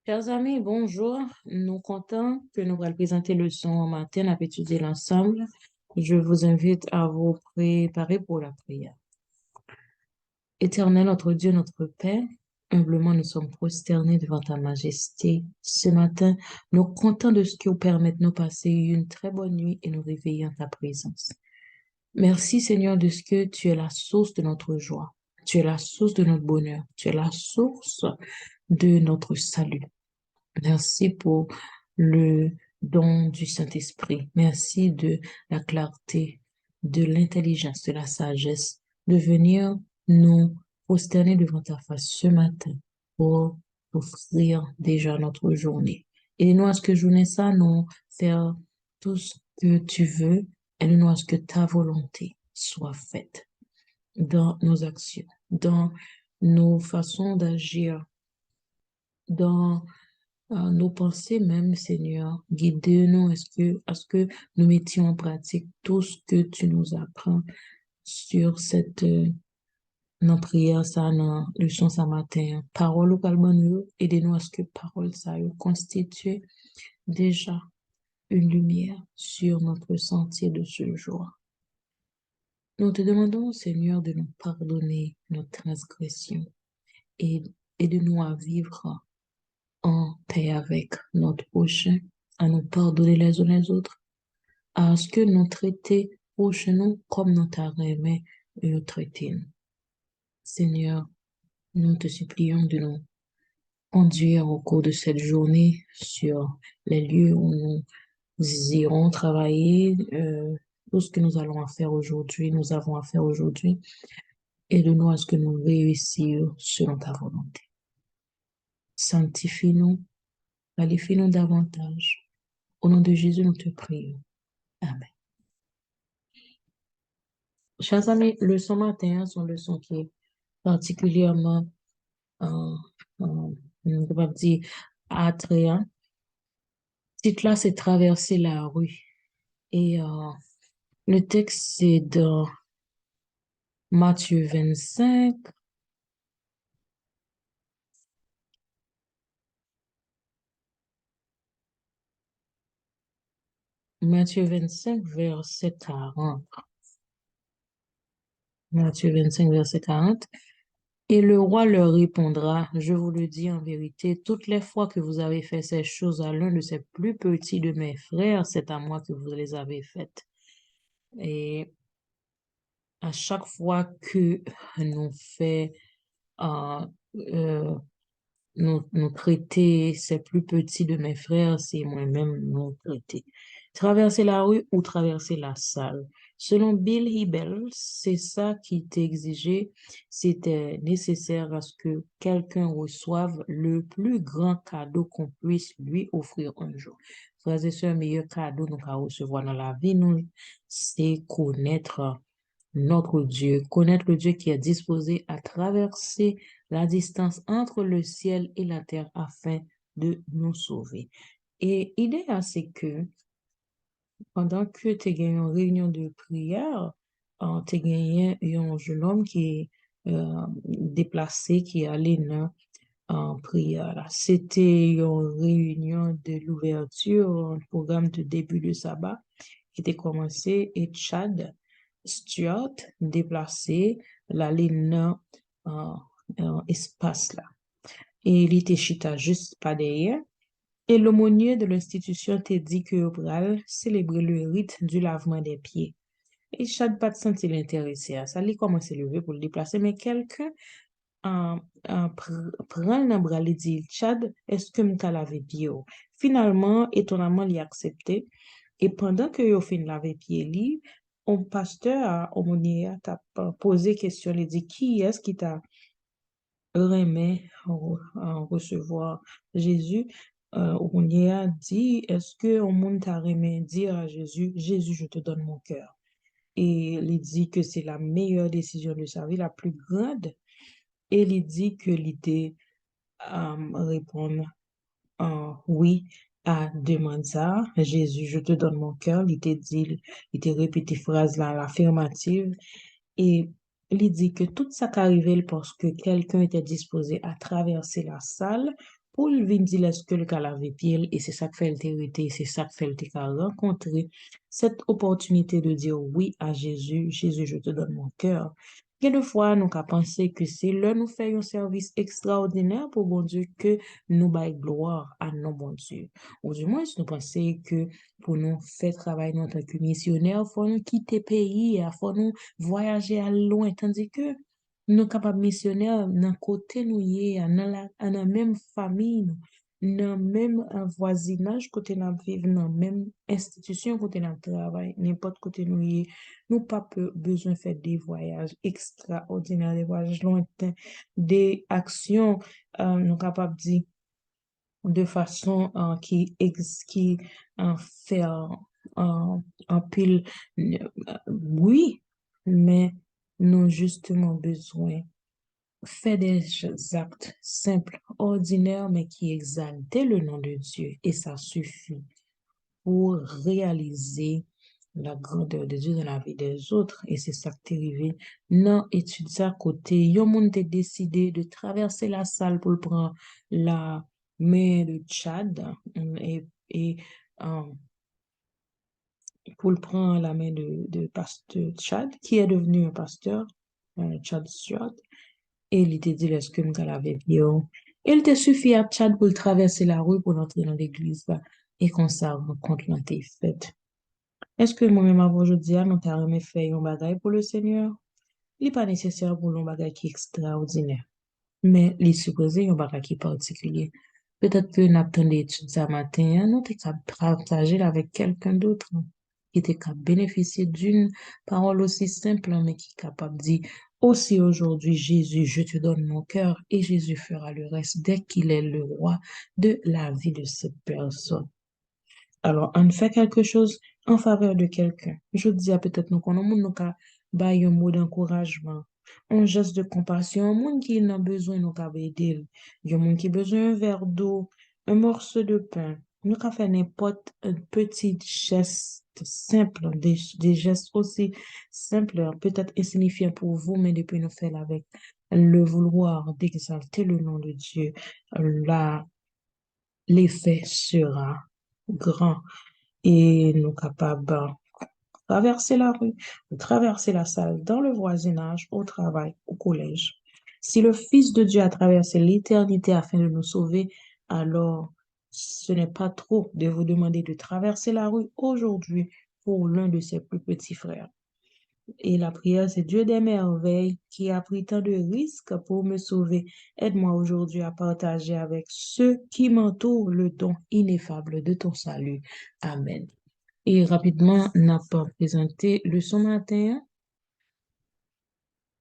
Chers amis, bonjour. Nous comptons que nous allons présenter le son matin à étudier l'ensemble. Je vous invite à vous préparer pour la prière. Éternel, notre Dieu, notre Père, humblement nous sommes prosternés devant ta majesté. Ce matin, nous comptons de ce qui nous permet de nous passer une très bonne nuit et nous réveiller en ta présence. Merci Seigneur de ce que tu es la source de notre joie. Tu es la source de notre bonheur. Tu es la source de notre salut. Merci pour le don du Saint-Esprit. Merci de la clarté, de l'intelligence, de la sagesse, de venir nous prosterner devant ta face ce matin pour offrir déjà notre journée. Aide-nous à ce que journée ça, nous faire tout ce que tu veux. Aide-nous à ce que ta volonté soit faite dans nos actions, dans nos façons d'agir, dans nos pensées même, Seigneur. Guide-nous à ce que nous mettions en pratique tout ce que tu nous apprends sur cette nos prières, ça, dans leçon ce matin. Parole ou parlement nous, aidez-nous à ce que parole ça constitue déjà une lumière sur notre sentier de ce jour. Nous te demandons, Seigneur, de nous pardonner nos transgressions et aide-nous à vivre en paix avec notre prochain, à nous pardonner les uns les autres, à ce que nous traitions prochain comme nous t'aimons et nous traitons. Seigneur, nous te supplions de nous conduire au cours de cette journée sur les lieux où nous irons travailler, tout ce que nous allons faire aujourd'hui, nous avons à faire aujourd'hui, et de nous à ce que nous réussissions selon ta volonté. Sanctifie-nous, qualifie-nous davantage. Au nom de Jésus, nous te prions. Amen. Chers amis, le son matin, son leçon qui est particulièrement, euh, on va dire, attrayant. Le titre là, c'est Traverser la rue. Et le texte, c'est dans Matthieu 25. Matthieu 25, verset 40. Matthieu 25, verset 40. Et le roi leur répondra, je vous le dis en vérité, toutes les fois que vous avez fait ces choses à l'un de ces plus petits de mes frères, c'est à moi que vous les avez faites. Et à chaque fois que nous fait, euh, euh, nous traiter ces plus petits de mes frères, c'est moi-même nous traiter. Traverser la rue ou traverser la salle. Selon Bill Hybels, c'est ça qui était exigé. C'était nécessaire à ce que quelqu'un reçoive le plus grand cadeau qu'on puisse lui offrir un jour. Frères et sœurs, le meilleur cadeau nous allons recevoir dans la vie, nous, c'est connaître notre Dieu, connaître le Dieu qui est disposé à traverser la distance entre le ciel et la terre afin de nous sauver. Et l'idée, c'est que pendant que tu as gagné une réunion de prière, tu as gagné un jeune homme qui est déplacé, qui est allé en prière. Là. C'était une réunion de l'ouverture, un programme de début de sabbat qui était commencé et Chad Stuart déplacé l'aller dans espace là. Et il était chita juste pas derrière. Et l'aumônier de l'institution t'a dit que vous allez célébrer le rite du lavement des pieds. Et Chad pas de senti l'intéressé à ça. Il commence à se lever pour le déplacer, mais quelqu'un prend le bras, il dit, Chad, est-ce que m'ta lavé pied? Finalement, étonnamment, il a accepté. Et pendant que yo fin laver pied li, un pasteur aumônier t'a posé question, il dit, qui est-ce qui t'a remet en recevoir Jésus? Aumônier a dit, est-ce que au monde t'a remet dire à Jésus, Jésus, je te donne mon cœur. Et il dit que c'est la meilleure décision de sa vie, la plus grande. Et il dit que l'idée répondre oui à demande ça. Jésus, je te donne mon cœur. Il t'a dit, il t'a répété phrase là, l'affirmative. Et il dit que tout ça qui arrivait parce que quelqu'un était disposé à traverser la salle Paul vient dire est-ce que le cas lavé pied et c'est ça que fait le hérité, c'est ça que fait le qu'a rencontré cette opportunité de dire oui à Jésus. Jésus, je te donne mon cœur. Quelquefois, nous avons pensé que c'est là nous faisons un service extraordinaire pour bon Dieu que nous baillons gloire à nos bon Dieu. Ou du moins, nous pensons que pour nous faire travailler en tant que missionnaire, il faut nous quitter le pays, il faut nous voyager à loin, tandis que nous capables missionnaires, dans côté nous y est, dans la même famille, dans le même voisinage, côté nous vivons, dans la même institution, côté nous travail, n'importe côté nous y est, nous pas besoin de faire des voyages extraordinaires, des voyages lointains, des actions, nous capables de dire, de façon qui fait en pile, oui, mais nous justement besoin faire des actes simples, ordinaires, mais qui exaltent le nom de Dieu. Et ça suffit pour réaliser la grandeur de Dieu dans la vie des autres. Et c'est ça qui est arrivé. Non, étude ça à côté. Yon moun te décidé de traverser la salle pour prendre la main de Tchad et euh, pour prendre la main de pasteur Tchad, qui est devenu un pasteur, Tchad Stuart. Et il te dit, est-ce que nous l'avons bien? Il te suffit à Tchad pour traverser la rue pour entrer dans l'église, là, et qu'on s'en rencontre dans tes fêtes. Est-ce que moi-même, avant aujourd'hui, nous t'avons fait un bagage pour le Seigneur? Il n'est pas nécessaire pour un bagage qui est extraordinaire, mais il est supposé un bagage qui est particulier. Peut-être que nous avons d'études ce matin, hein, nous t'avons partagé avec quelqu'un d'autre, hein, qui était capable de bénéficier d'une parole aussi simple, hein, mais qui est capable de dire, aussi aujourd'hui, Jésus, je te donne mon cœur et Jésus fera le reste dès qu'il est le roi de la vie de cette personne. Alors, on fait quelque chose en faveur de quelqu'un. Je dis à peut-être nous qu'on a nous un mot d'encouragement, un geste de compassion, un monde qui n'a besoin nous qu'a aider. Il y a un monde qui a besoin d'un verre d'eau, un morceau de pain. Nous qu'a fait n'importe un petit geste simple, des gestes aussi simples, peut-être insignifiants pour vous, mais depuis nous faire avec le vouloir d'exalter le nom de Dieu, là, l'effet sera grand et nous capables de traverser la rue, de traverser la salle, dans le voisinage, au travail, au collège. Si le Fils de Dieu a traversé l'éternité afin de nous sauver, alors ce n'est pas trop de vous demander de traverser la rue aujourd'hui pour l'un de ses plus petits frères. Et la prière, c'est Dieu des merveilles qui a pris tant de risques pour me sauver. Aide-moi aujourd'hui à partager avec ceux qui m'entourent le don ineffable de ton salut. Amen. Et rapidement, n'a pas présenté le son matin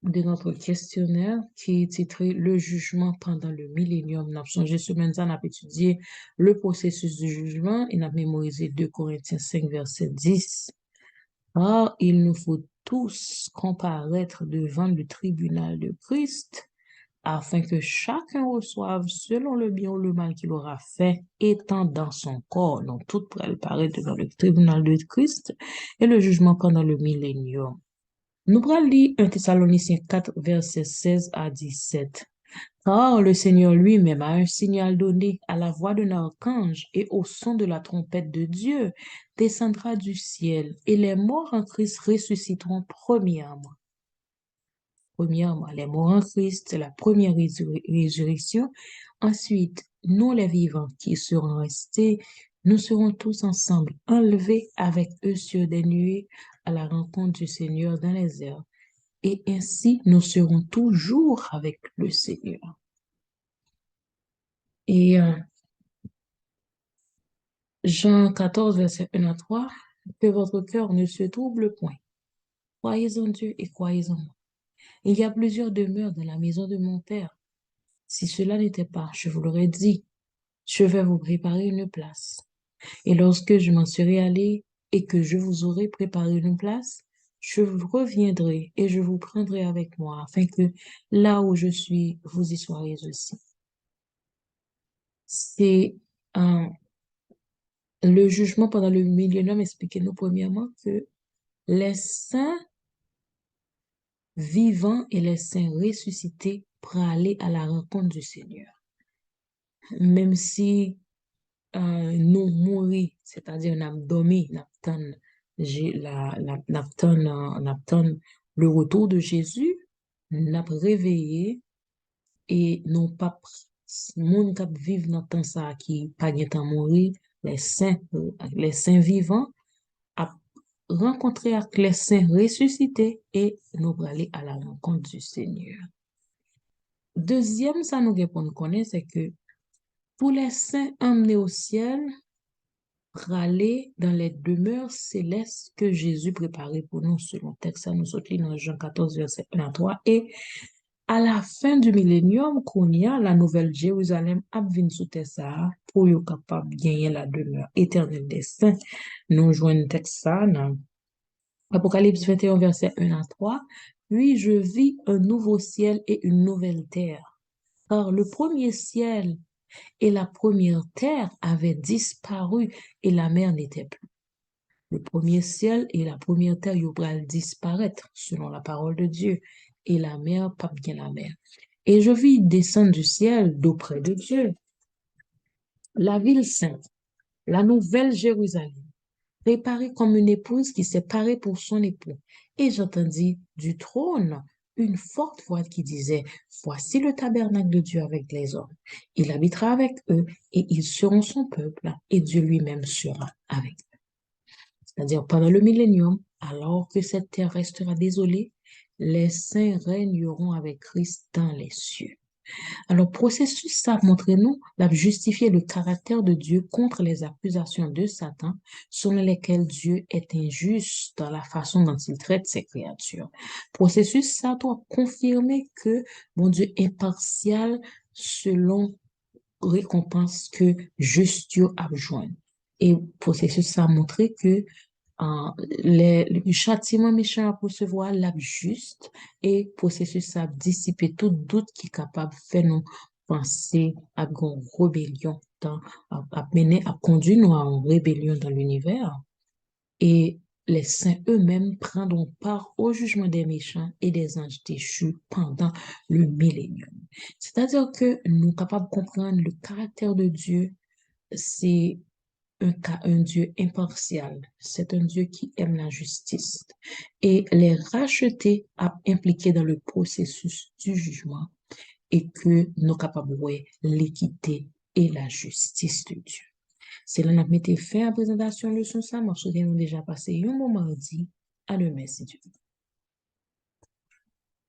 de notre questionnaire qui est titré Le jugement pendant le millénium. N'a changé semaine, ça n'a étudié le processus du jugement et n'a mémorisé 2 Corinthiens 5, verset 10. Or, il nous faut tous comparaître devant le tribunal de Christ afin que chacun reçoive selon le bien ou le mal qu'il aura fait, étant dans son corps. Donc, tout paraître devant le tribunal de Christ et le jugement pendant le millénium. Nous allons lire 1 Thessaloniciens 4, versets 16 à 17. Car le Seigneur lui-même a un signal donné à la voix d'un archange et au son de la trompette de Dieu descendra du ciel et les morts en Christ ressusciteront premièrement. Premièrement, les morts en Christ, c'est la première résurrection. Ensuite, nous les vivants qui serons restés, nous serons tous ensemble enlevés avec eux sur des nuées à la rencontre du Seigneur dans les airs. Et ainsi, nous serons toujours avec le Seigneur. Et Jean 14, verset 1 à 3, que votre cœur ne se trouble point. Croyez en Dieu et croyez en moi. Il y a plusieurs demeures dans la maison de mon Père. Si cela n'était pas, je vous l'aurais dit, je vais vous préparer une place. Et lorsque je m'en serai allé et que je vous aurai préparé une place, je reviendrai et je vous prendrai avec moi, afin que là où je suis, vous y soyez aussi. C'est le jugement pendant le millénium. Expliquez-nous premièrement que les saints vivants et les saints ressuscités pour aller à la rencontre du Seigneur. même si nous mourir, c'est-à-dire nous dormi, nous le retour de Jésus, nous réveillé et non pas monde qui vivent dans le temps ça qui pas de temps mourir, les saints vivants à rencontrer avec les saints ressuscités et nous aller à la rencontre du Seigneur. Deuxième, ça nous répond connaître, c'est que pour les saints emmenés au ciel, râler dans les demeures célestes que Jésus préparait pour nous, selon le texte, ça nous sortit dans Jean 14, verset 1 à 3. Et à la fin du millénium, qu'on y a, la nouvelle Jérusalem a venu sous ça pour être capable de gagner la demeure éternelle des saints. Nous jouons un texte ça dans Apocalypse 21, verset 1 à 3. Puis je vis un nouveau ciel et une nouvelle terre. Car le premier ciel et la première terre avaient disparu et la mer n'était plus. Le premier ciel et la première terre, ils vont disparaître selon la parole de Dieu. Et la mer, pas bien la mer. Et je vis descendre du ciel d'auprès de Dieu, la ville sainte, la nouvelle Jérusalem, préparée comme une épouse qui s'est parée pour son époux. Et j'entendis du trône une forte voix qui disait, voici le tabernacle de Dieu avec les hommes. Il habitera avec eux et ils seront son peuple et Dieu lui-même sera avec eux. C'est-à-dire pendant le millénium, alors que cette terre restera désolée, les saints régneront avec Christ dans les cieux. Alors, processus, ça montre nous, l'a justifié le caractère de Dieu contre les accusations de Satan, selon lesquelles Dieu est injuste dans la façon dont il traite ses créatures. Processus, ça doit confirmer que mon Dieu est partial selon récompense que juste a besoin. Et processus, ça a montré que le châtiment méchant à recevoir l'a juste et processus ça a dissipé tout doute qui est capable de faire nous penser à une rébellion à mener à conduire nous à une rébellion dans l'univers et les saints eux-mêmes prendront part au jugement des méchants et des anges déchus pendant le millénium. C'est-à-dire que nous sommes capables de comprendre le caractère de Dieu, c'est un Dieu impartial. C'est un Dieu qui aime la justice. Et les racheter a impliqué dans le processus du jugement et que nous sommes capables de voir l'équité et la justice de Dieu. C'est là que nous avons fait la présentation de leçon ça. Nous avons déjà passé un bon mardi. À demain, si Dieu veut.